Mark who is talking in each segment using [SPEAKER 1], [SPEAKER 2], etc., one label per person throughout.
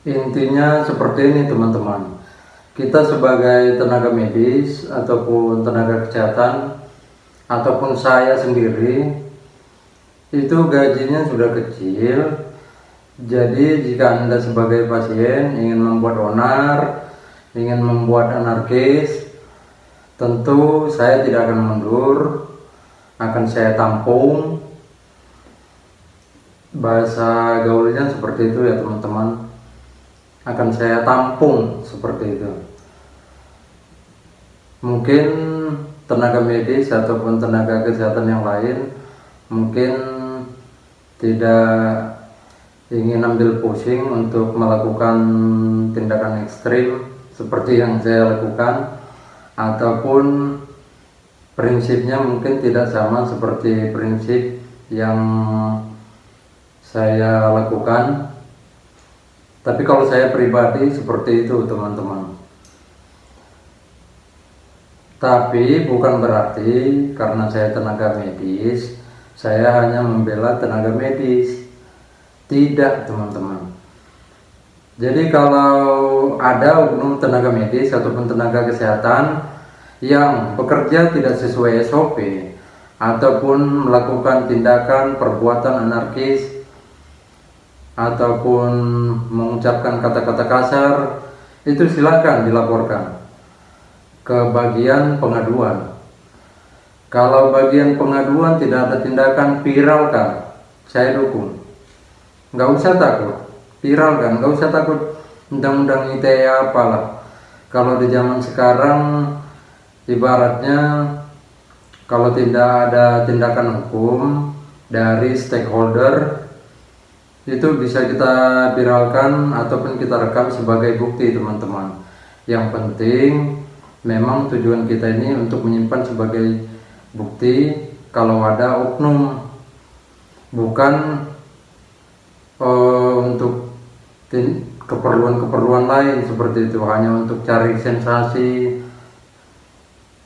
[SPEAKER 1] Intinya seperti ini teman-teman. Kita sebagai tenaga medis ataupun tenaga kesehatan ataupun saya sendiri itu gajinya sudah kecil. Jadi jika Anda sebagai pasien ingin membuat onar, ingin membuat anarkis, tentu saya tidak akan mundur, akan saya tampung. Bahasa gaulnya seperti itu ya teman-teman, akan saya tampung seperti itu. Mungkin tenaga medis ataupun tenaga kesehatan yang lain mungkin tidak ingin ambil pusing untuk melakukan tindakan ekstrim seperti yang saya lakukan, ataupun prinsipnya mungkin tidak sama seperti prinsip yang saya lakukan. Tapi kalau saya pribadi seperti itu teman-teman. Tapi bukan berarti karena saya tenaga medis saya hanya membela tenaga medis. Tidak teman-teman. Jadi kalau ada oknum tenaga medis ataupun tenaga kesehatan yang bekerja tidak sesuai SOP ataupun melakukan tindakan perbuatan anarkis ataupun mengucapkan kata-kata kasar, itu silakan dilaporkan ke bagian pengaduan. Kalau bagian pengaduan tidak ada tindakan, viralkan, saya dukung. Nggak usah takut, viralkan, nggak usah takut undang-undang ITE apalah. Kalau di zaman sekarang ibaratnya kalau tidak ada tindakan hukum dari stakeholder, itu bisa kita viralkan ataupun kita rekam sebagai bukti teman-teman. Yang penting memang tujuan kita ini untuk menyimpan sebagai bukti kalau ada oknum, bukan untuk keperluan-keperluan lain seperti itu, hanya untuk cari sensasi.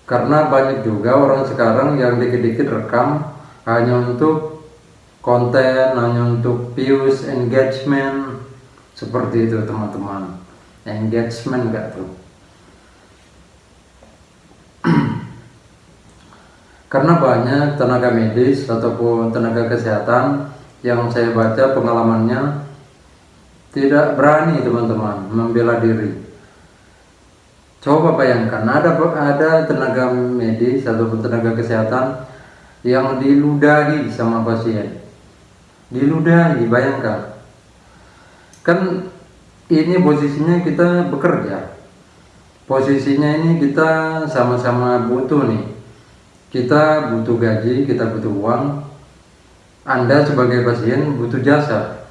[SPEAKER 1] Karena banyak juga orang sekarang yang dikit-dikit rekam hanya untuk konten, hanya untuk views, engagement, seperti itu teman-teman. Engagement gak tuh? Karena banyak tenaga medis ataupun tenaga kesehatan yang saya baca pengalamannya tidak berani teman-teman membela diri. Coba bayangkan ada tenaga medis ataupun tenaga kesehatan yang diludahi sama pasien. Diludahi, bayangkan. Kan ini posisinya kita bekerja. Posisinya ini kita sama-sama butuh nih. Kita butuh gaji, kita butuh uang. Anda sebagai pasien butuh jasa.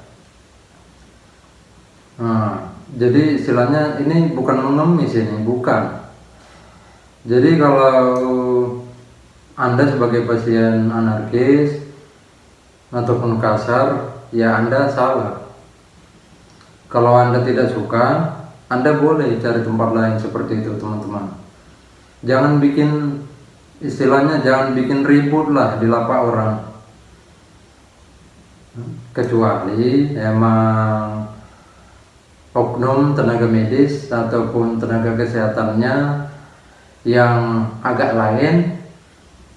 [SPEAKER 1] Jadi istilahnya ini bukan mengemis, ini bukan. Jadi kalau Anda sebagai pasien anarkis ataupun kasar, ya Anda salah. Kalau Anda tidak suka, Anda boleh cari tempat lain seperti itu teman-teman. Jangan bikin, istilahnya jangan bikin ribut lah di lapak orang. Kecuali emang oknum tenaga medis ataupun tenaga kesehatannya yang agak lain,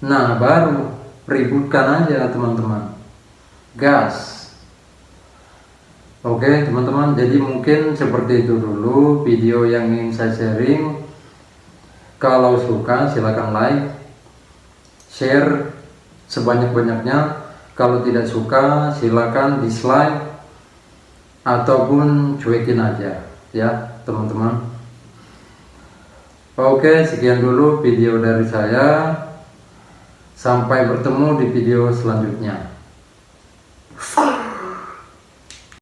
[SPEAKER 1] nah baru ributkan aja teman-teman, gas. Oke teman-teman, jadi mungkin seperti itu dulu video yang ingin saya sharing. Kalau suka silakan like, share sebanyak-banyaknya. Kalau tidak suka silakan dislike ataupun cuekin aja ya teman-teman. Oke, sekian dulu video dari saya. Sampai bertemu di video selanjutnya.